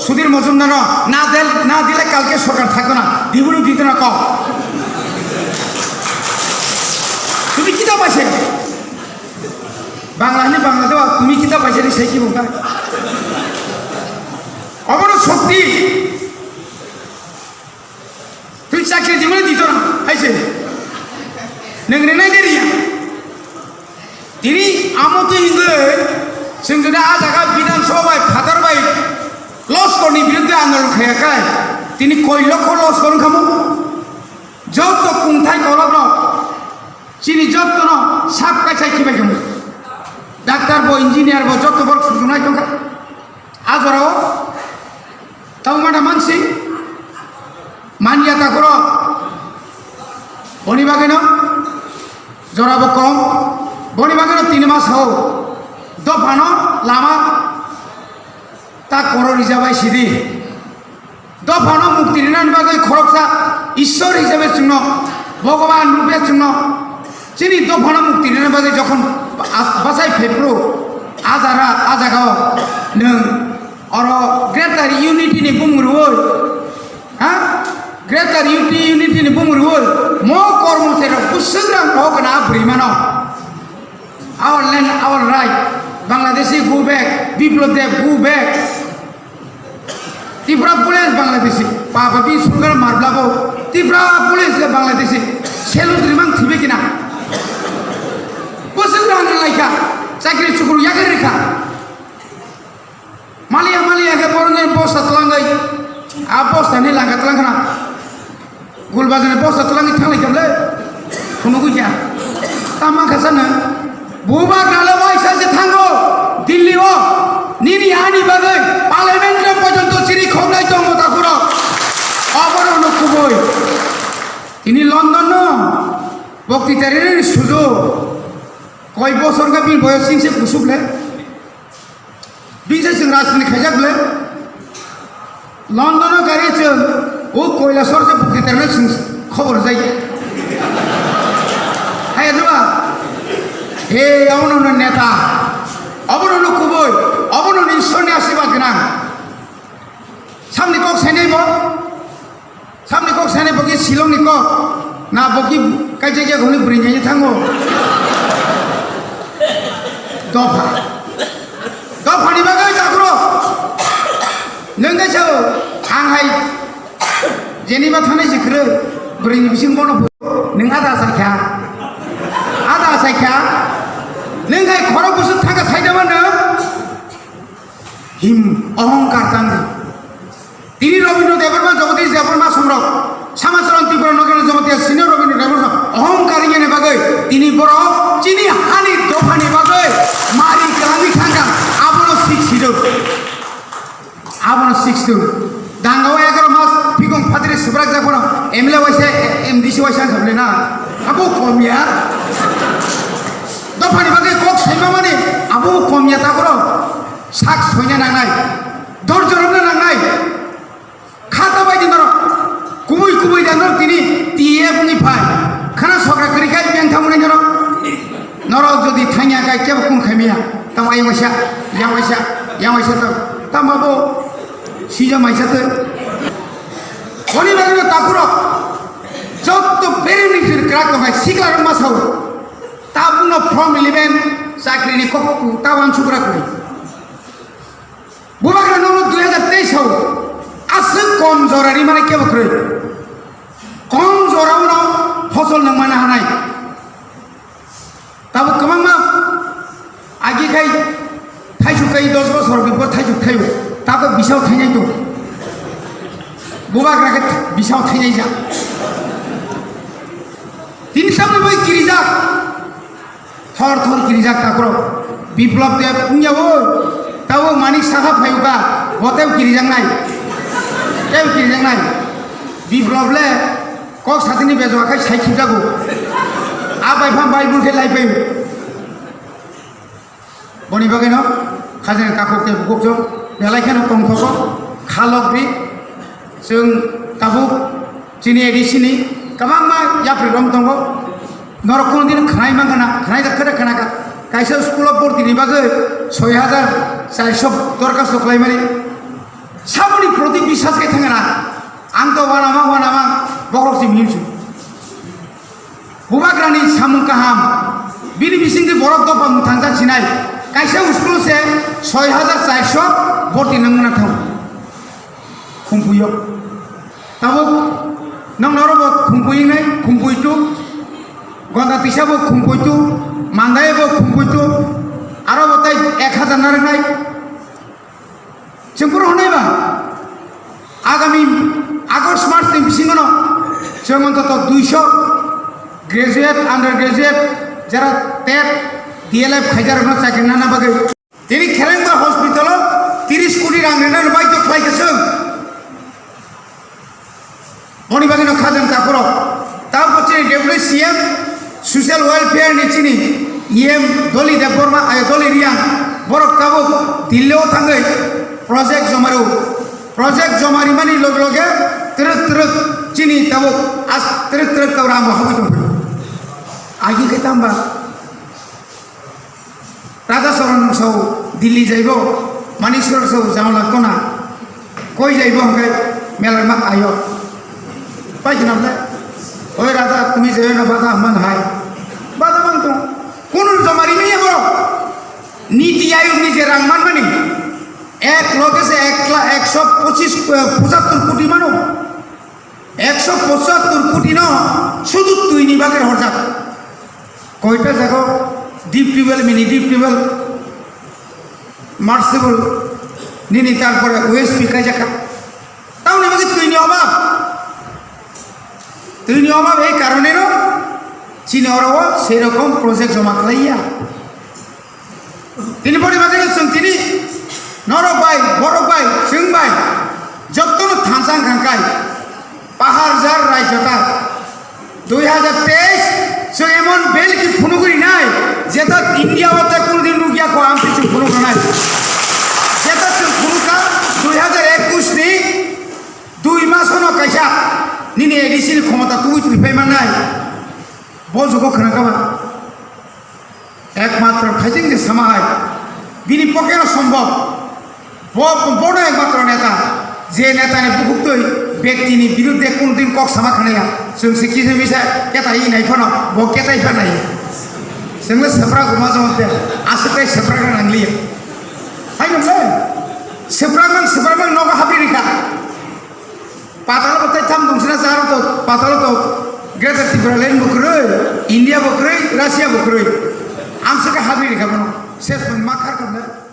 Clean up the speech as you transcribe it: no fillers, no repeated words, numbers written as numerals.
সুধীর মজুমদার না দিলে কালকে সরকার থাকবে না, দিবনি দিতে না কম। তুমি কিতা পাইছে বাংলা হলে বাংলা দেওয়া, তুমি কিতা পাইছে সেই কি বোকা অবরোধ শক্তি তুই চাকরি জীবনে দিত না আইছে नोंनो नायगिरिया दिनै आमोतो हिंगो जों जुदि आजागा बिधानसभा फादारबाय लस्करनि बिरुद्धे आन्दोलन खायाखै दिनै कय लक्ष लस्कर खामो जत खुंथाय गलब्र चिनि जतन साब कायसाय खिबाय खामो डाक्टार बो इन्जिनियार बो जत बर सुजुनाय दंखा आजराव ताव मादा मानसि मानिया ताकर बनि बागैनो जराबो कम बनी बागैनो 3 मास हो दफानो लामा ता करो रिजाबाय सिदी दफानो मुक्ति दिनान बागै खरकसा ईश्वर हिसाबै जोंनो भगवान रूपे जोंनो चिनि दफानो मुक्ति दिनान बागै जखन बासाय फेब्रु आजागाव नों अर ग्रेटार यूनिटी नि बुंरुवो हा ग्रेटार यूनिटी नि बुंरुवो मो कर्मचारी कुसुग्राम होगना ब्रिमानो our land our right Bangladeshi go back Biplab Deb go back Tripura police Bangladeshi पापा भी सुनकर मारब्लाबो त्रिपुरा पुलिस के बांग्लादेशी सेलु द्रिमां थिबे किना कुसुग्राम लाइका चाकरी चुकुरु यागर रेखा मालिया के बरन पोस्ट तलांगै आ पोस्ट नि लांगा तलांगना गुलबाजने पोस्ट तलांगै थांलाय केबले खुनु गैया तामा खासानो बुबा गालबाय सासे थांगो दिल्ली ओ निनि आनि बागै पार्लियामेन्ट पर्यन्त चिरि खबनाय दङ ताकुर अबरन कुबय तिनि लन्डन बक्तितारिनि सुजो कय बছর का बिन बयस सिंह से कुसुबले बिसे सिंह राजनी खैजाबले लन्डन गारि जों ओ কৈলাসর से बक्तितारिनि सिंह खबर जायो हाय दुआ हे अवनन नेता अवनन कुबय अवनन ईश्वरनि आशीर्वाद गोनां सामनि कक सानै बकि शिलंनि कक ना बकि कायजे जायगायावनो ब्रिङैनो थाङो दफानि बागै जाग्रो नों गायसो आंहाय जेनेबा थानाय जिखरो ब्रिङै बिसिं बनो नों आदा सायखा नोंहाय खर गुसु थांगा सायदोंमोन हिम अहंकार तांगो তিনি রবীন্দ্র দেববর্মা জগদীশ দেববর্মা সম্রাট সমাজরণ ত্রিপুরা নগর জগতিয়া সিনিয়র রবীন্দ্র দেববর্মা অহংকারী এনে বাগৈ তিনি বড় চিনি হানি দফানি বাগৈ মারি কামি থাঙ্গা আবনো শিখছিলো দাঙ্গাও 11 মাস ফিগং ফাতিরে সুব্রাক যাবনো এমএলএ ওয়াইসা এমডিসি ওয়াইসা খাবলে না আবো কমিয়া दफानि बागै कक सैमा माने आबो कमिया ताकर साक सैना नांनाय दरजरबनो नांनाय खाता बायदि नर कुबै दानर तिनि टीएफ नि फाय खाना सग्रा करिखाय बेंथा मुनै नर जदि थाङिया गाय केब कुन खामिया तामाय यावैसा त तामाबो सिजा माइसाते बनि बागै ताकुर जत्त पेरेनिफिर क्राक दंगाय सिग्लार मासाव ताबुनो फर्म 11 चाकरिनि ककु तावान सुग्रा करि बुबाग्रा ननो 2023 आव आसो कम जरानि माने के बख्रै कम जरावनो फसल नों माने हानाय ताबो कमामा आगिखाय थाइजुखाय 10 बছर बिफोर थाइजुख थायो ताबो बिसाव थाइनाय दं बुबाग्राखै बिसाव थाइनाय जा दिन सामने बै किरिजा थर किरिजाक ताकर विप्लव देव पुंयावो तावो मानिक साहा फायुका बतेव किरिजांनाय विप्लवले कक साथिनि बेजवाखाय साइखिब जागो आबायफाम बाइबुलखे लाइफाय बनि बागैनो खाजेन काकके बुकजों बेलायखेनो तंथको खालग्रि जों ताबु चिनि एडिसिनि गोबां याफ्रि रं दङ नरकोन दिन खानाय मांगना खानाय दाखोदा खानाका कायसा स्कुल भर्तिनि बागै 6400 दरखास्त खालामनानै साब বিশ্বাস কে থাকে না আং তো ওয়ানামা বকরকসি মিউসু হুবাগ্রানি সামুং কাহাম বিনি বিসিংকে বরফ দফা মুথাंजा চিনাই কাইসা স্কুল সে 6400 ভর্তি নংনা থাও খুমপুইयो তাবো নংনরবো খুমপুইনাই খুমপুইতু গঙ্গা তিসাবো খুমপুইতু মান্দাইবো খুমপুইতু আরো বতাই 1000 নারনাই जोंफोर हनायबा आगामी आगस्ट मार्च नि बिसिङाव जों अन्तत 200 ग्रेजुएट आन्डार ग्रेजुएट যারা টেট ডিএলএফ হাজার না চাকরি না বাগে তিনি খেলেঙ্গা হসপিটাল 30 কোটি রাং রেনার বাইতো খাইছেন মনি বাগিনো খাজেন কাকর তার পরে ডব্লিউসিএম সোশ্যাল ওয়েলফেয়ার নিচিনি ইএম দলি দেববর্মা দলি রিয়াং বরক কাবো দিল্লিও থাঙ্গै প্রজেক্ট জমারো প্রজেক্ট জমারি মানি লগে লগে তিরক চিনি তাবো আজ তিরক কাবরা আমো হাবি দं आगे के तांबा राधा शरण सौ दिल्ली जाइब मानेश्वर सौ जाओ लगतो ना कोई जाइब हमें मेला मा आयो पाइछ ना ओए राधा तुम्हें जाइए ना बाधा मन हाय बाधा मन तो कौन जमारी में ये बरो नीति आयोग नीचे रंगमान बनी एक लोग से 175 कोटी मानो 175 कोटी नो शुद्ध तुई निबागर हो जाता কয়টা দেখো deep tubewell mini deep tubewell submersible নিনি তারপরে ওএসপি কাজ জায়গা তাও নিবাকে তুইনি অভাব এই কারণে না চীনরাও সেই রকম প্রজেক্ট জমা খাইয়া তিনি পরিবারে তিনি নরক by Borok by Singh by যতন থানসাং খাঙ্কাই পাহাড় যার রাজ্যটা 2023 সো এমন বেল কি ফুনুগুরি নাই যেটা ইন্ডিয়া হতে কোনদিন রুগিয়া কো আম কিছু ফুনুগুরি নাই যেটা ফুনুকা 2021 নি 2 মাস হনো কাইসা নিনি এডিসির ক্ষমতা তুই পাইমান নাই বজগো খানাকাবা একমাত্র খাইজিং যে সমাজ বিনি পক্ষে সম্ভব বড় একমাত্র নেতা যে নেতাने बहुत व्यक्तिनि विरुद्धে কোনদিন কক সামা খানায়া जों सिखिसे मिसा केताई नायफानो बो केताई फानाय जोंनो सेफ्रा गुमा जमते आसुकै सेफ्रा नांलियो हायनोले सेफ्रा नगा हाबिरिखा पाताल बते थाम दंसना जारो तो पाताल तो ग्रेटर त्रिपुरा लेन बखरै इंडिया बखरै रासिया बखरै आमसका हाबिरिखा बनो सेस मा खार करनो